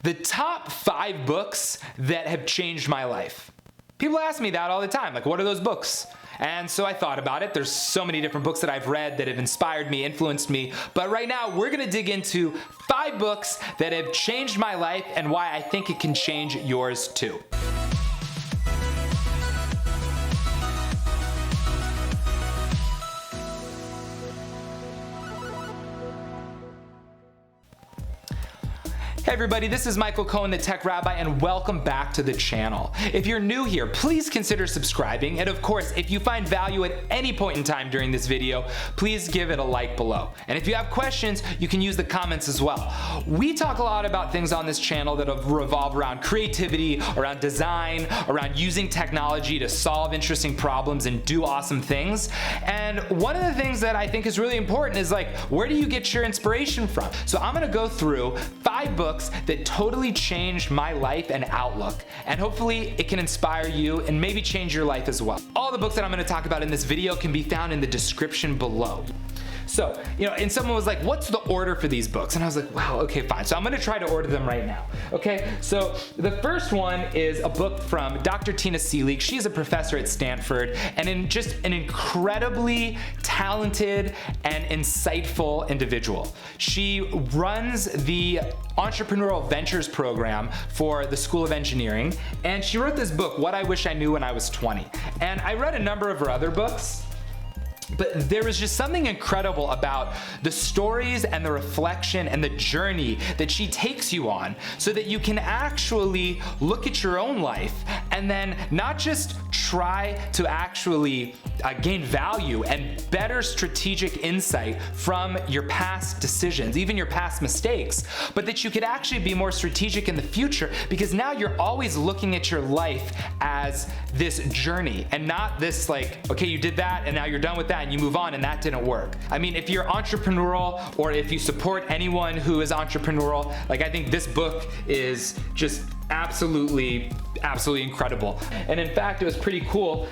The top 5 books that have changed my life. People ask me that all the time, like, what are those books? And so I thought about it. There's so many different books that I've read that have inspired me, influenced me. But right now, we're gonna dig into 5 books that have changed my life and why I think it can change yours too. Hey everybody, this is Michael Cohen, the Tech Rabbi, and welcome back to the channel. If you're new here, please consider subscribing, and of course, if you find value at any point in time during this video, please give it a like below. And if you have questions, you can use the comments as well. We talk a lot about things on this channel that revolve around creativity, around design, around using technology to solve interesting problems and do awesome things. And one of the things that I think is really important is, like, where do you get your inspiration from? So I'm gonna go through 5 books that totally changed my life and outlook, and hopefully it can inspire you and maybe change your life as well. All the books that I'm going to talk about in this video can be found in the description below. So, and someone was like, what's the order for these books? And I was like, wow, okay, fine. So I'm gonna try to order them right now, okay? So the first one is a book from Dr. Tina Seelig. She's a professor at Stanford and just an incredibly talented and insightful individual. She runs the Entrepreneurial Ventures program for the School of Engineering, and she wrote this book, What I Wish I Knew When I Was 20. And I read a number of her other books, but there was just something incredible about the stories and the reflection and the journey that she takes you on so that you can actually look at your own life and then not just try to actually gain value and better strategic insight from your past decisions, even your past mistakes, but that you could actually be more strategic in the future, because now you're always looking at your life as this journey and not this, like, okay, you did that and now you're done with that and you move on and that didn't work. I mean, if you're entrepreneurial or if you support anyone who is entrepreneurial, like, I think this book is just absolutely incredible. And in fact, it was pretty cool.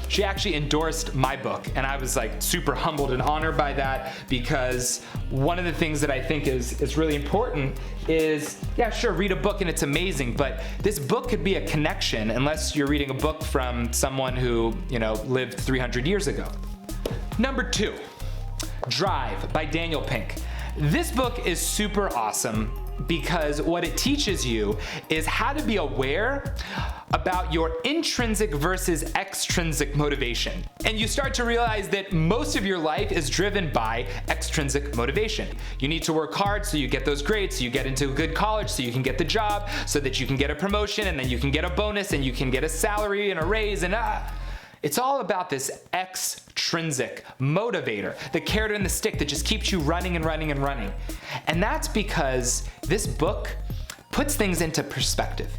She actually endorsed my book, and I was like super humbled and honored by that, because one of the things that I think is really important is, yeah, sure, read a book and it's amazing, but this book could be a connection unless you're reading a book from someone who, lived 300 years ago. Number 2, Drive by Daniel Pink. This book is super awesome because what it teaches you is how to be aware about your intrinsic versus extrinsic motivation. And you start to realize that most of your life is driven by extrinsic motivation. You need to work hard so you get those grades, so you get into a good college, so you can get the job, so that you can get a promotion, and then you can get a bonus, and you can get a salary and a raise, and it's all about this extrinsic motivator, the carrot and the stick that just keeps you running and running and running. And that's because this book puts things into perspective.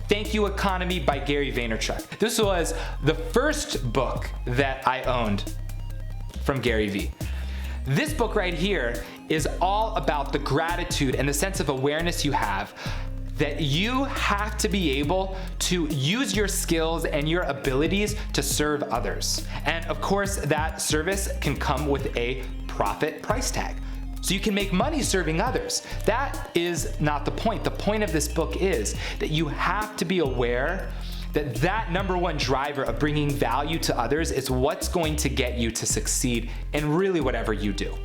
Thank You Economy by Gary Vaynerchuk. This was the first book that I owned from Gary V. This book right here is all about the gratitude and the sense of awareness you have that you have to be able to use your skills and your abilities to serve others. And of course, that service can come with a profit price tag. So you can make money serving others. That is not the point. The point of this book is that you have to be aware that that number one driver of bringing value to others is what's going to get you to succeed in really whatever you do.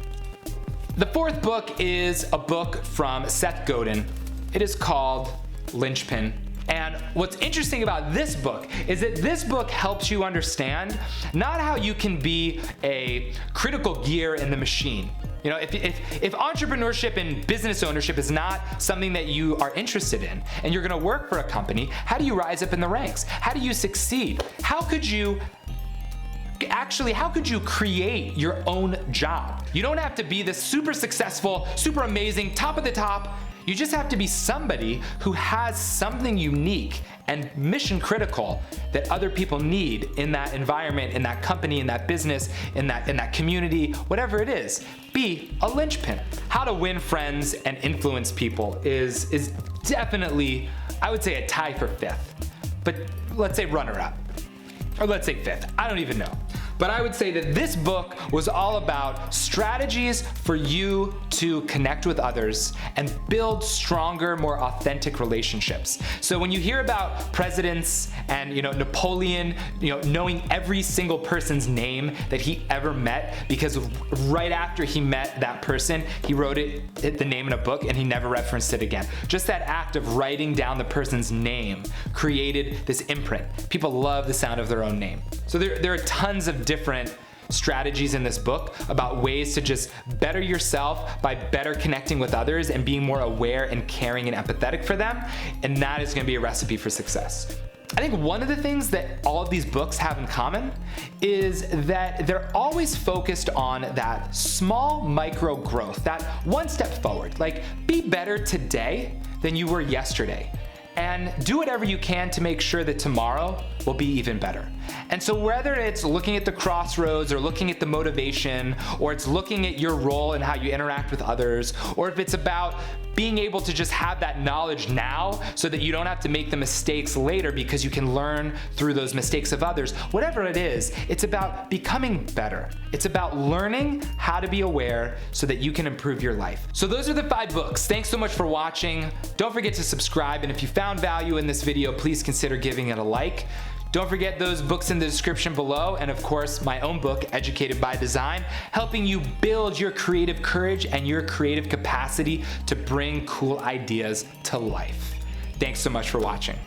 The 4th book is a book from Seth Godin. It is called Linchpin. And what's interesting about this book is that this book helps you understand not how you can be a critical gear in the machine. If entrepreneurship and business ownership is not something that you are interested in, and you're gonna work for a company, how do you rise up in the ranks? How do you succeed? How could you create your own job? You don't have to be this super successful, super amazing, top of the top. You just have to be somebody who has something unique and mission critical that other people need in that environment, in that company, in that business, in that community, whatever it is. Be a linchpin. How to win friends and influence people is definitely, I would say, a tie for 5th. But let's say runner-up. Or let's say 5th. I don't even know. But I would say that this book was all about strategies for you to connect with others and build stronger, more authentic relationships. So when you hear about presidents and Napoleon, knowing every single person's name that he ever met, because right after he met that person, he wrote the name in a book and he never referenced it again. Just that act of writing down the person's name created this imprint. People love the sound of their own name. So there are tons of different strategies in this book about ways to just better yourself by better connecting with others and being more aware and caring and empathetic for them. And that is going to be a recipe for success. I think one of the things that all of these books have in common is that they're always focused on that small micro growth, that one step forward. Like, be better today than you were yesterday. And do whatever you can to make sure that tomorrow will be even better. And so whether it's looking at the crossroads or looking at the motivation, or it's looking at your role and how you interact with others, or if it's about being able to just have that knowledge now so that you don't have to make the mistakes later because you can learn through those mistakes of others, whatever it is, it's about becoming better. It's about learning how to be aware so that you can improve your life. So those are the 5 books. Thanks so much for watching. Don't forget to subscribe, and if you found value in this video, please consider giving it a like. Don't forget those books in the description below, and of course my own book, Educated by Design, helping you build your creative courage and your creative capacity to bring cool ideas to life. Thanks so much for watching.